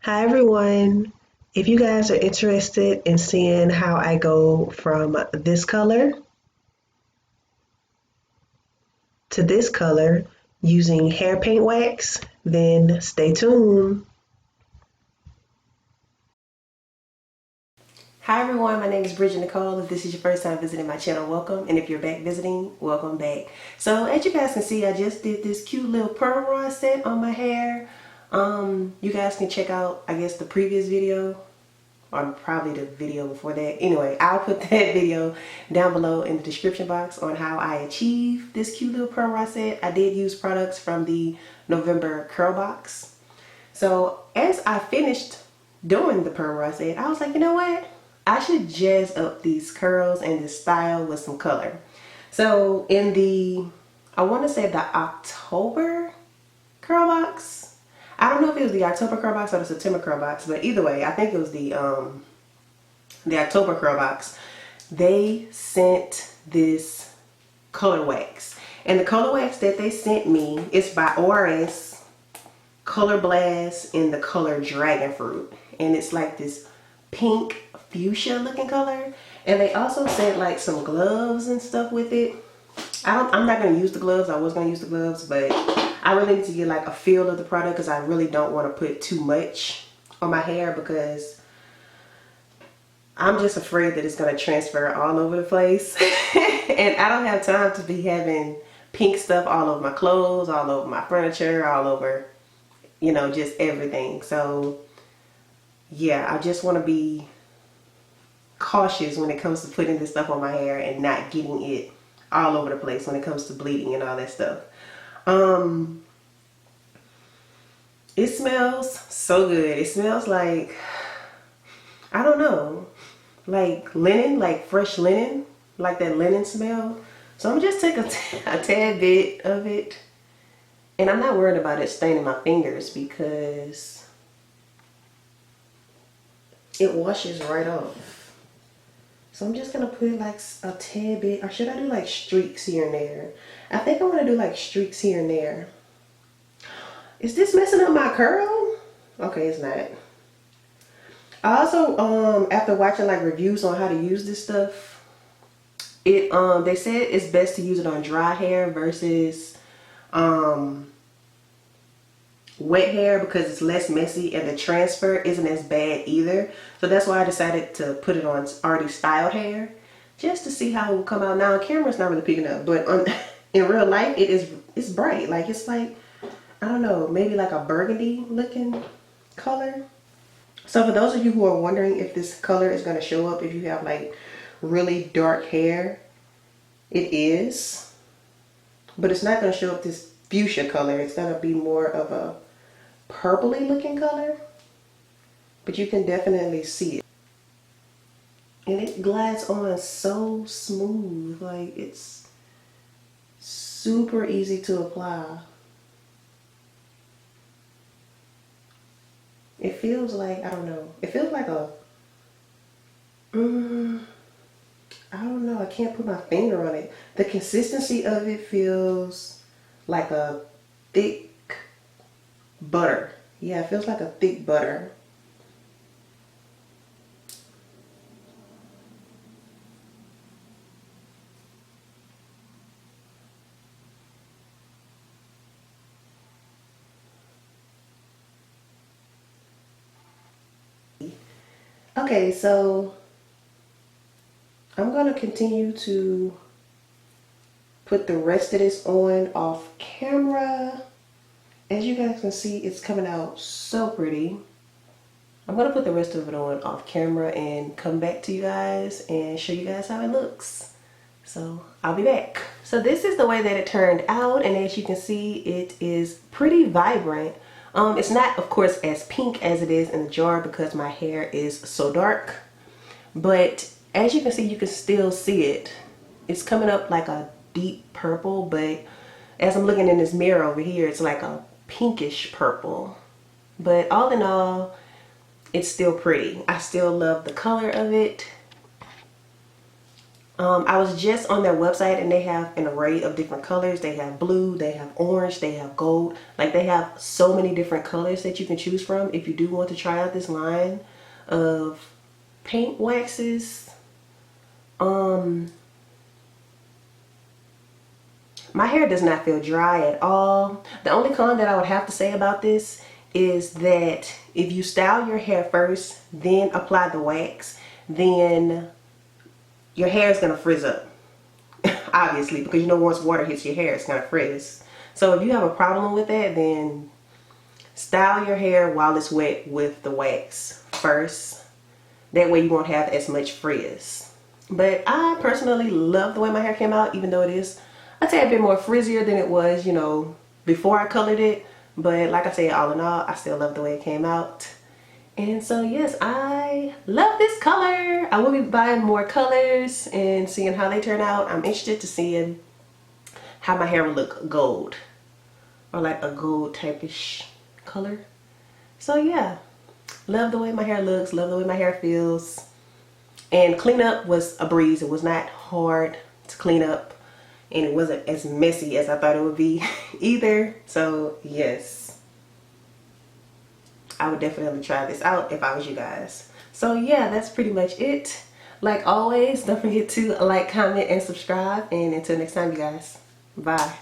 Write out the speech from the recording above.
Hi everyone. If you guys are interested in seeing how I go from this color to this color using hair paint wax, then stay tuned. Hi everyone, my name is Bridget Nicole. If this is your first time visiting my channel, welcome. And if you're back visiting, welcome back. So as you guys can see, I just did this cute little pearl rod set on my hair. You guys can check out, I guess, the previous video or probably the video before that. Anyway, I'll put that video down below in the description box on how I achieve this cute little pearl rod set. I did use products from the November curl box. So as I finished doing the pearl rod set, I was like, you know what? I should jazz up these curls and this style with some color. So in the, I want to say the October curl box. I don't know if it was the October curl box or the September curl box, but either way, I think it was the October curl box. They sent this color wax, and the color wax that they sent me is by ORS Colorblast in the color Dragonfruit, and it's like this pink fuchsia looking color. And they also sent like some gloves and stuff with it. I'm not going to use the gloves. I was going to use the gloves, but I really need to get like a feel of the product because I really don't want to put too much on my hair because I'm just afraid that it's going to transfer all over the place. And I don't have time to be having pink stuff all over my clothes, all over my furniture, all over, you know, just everything. So yeah, I just want to be cautious when it comes to putting this stuff on my hair and not getting it all over the place when it comes to bleeding and all that stuff. It smells so good. It smells like, I don't know, like linen, like fresh linen, like that linen smell. So I'm just take a tad bit of it, and I'm not worried about it staining my fingers because it washes right off. So I'm just gonna put like a tad bit, or should I do like streaks here and there? I think I want to do like streaks here and there. Is this messing up my curl? Okay, it's not. I also, after watching like reviews on how to use this stuff, they said it's best to use it on dry hair versus wet hair because it's less messy and the transfer isn't as bad either. So that's why I decided to put it on already styled hair just to see how it will come out. Now camera's not really picking up, but in real life it's bright. Like it's like, I don't know, maybe like a burgundy looking color. So for those of you who are wondering if this color is going to show up if you have like really dark hair, it is, but it's not going to show up this fuchsia color. It's going to be more of a purpley looking color, but you can definitely see it, and it glides on so smooth. Like it's super easy to apply. It feels like, I don't know, it feels like a I don't know, I can't put my finger on it. The consistency of it feels like a thick butter. Yeah, it feels like a thick butter. Okay, so I'm going to continue to put the rest of this on off camera. As you guys can see, it's coming out so pretty. I'm going to put the rest of it on off camera and come back to you guys and show you guys how it looks. So I'll be back. So this is the way that it turned out, and as you can see, it is pretty vibrant. It's not, of course, as pink as it is in the jar because my hair is so dark, but as you can see, you can still see it. It's coming up like a deep purple, but as I'm looking in this mirror over here, it's like a pinkish purple. But all in all, it's still pretty. I still love the color of it. I was just on their website and they have an array of different colors. They have blue, they have orange, they have gold. Like they have so many different colors that you can choose from if you do want to try out this line of paint waxes. My hair does not feel dry at all. The only con that I would have to say about this is that if you style your hair first, then apply the wax, then your hair is going to frizz up. Obviously, because you know once water hits your hair, it's going to frizz. So if you have a problem with that, then style your hair while it's wet with the wax first. That way you won't have as much frizz. But I personally love the way my hair came out, even though it is a tad bit more frizzier than it was, you know, before I colored it. But like I said, all in all, I still love the way it came out. And so yes, I love this color. I will be buying more colors and seeing how they turn out. I'm interested to seeing how my hair will look gold, or like a gold type-ish color. So yeah, love the way my hair looks, love the way my hair feels. And cleanup was a breeze. It was not hard to clean up, and it wasn't as messy as I thought it would be either. So yes, I would definitely try this out if I was you guys. So yeah, that's pretty much it. Like always, don't forget to like, comment, and subscribe. And until next time, you guys, bye.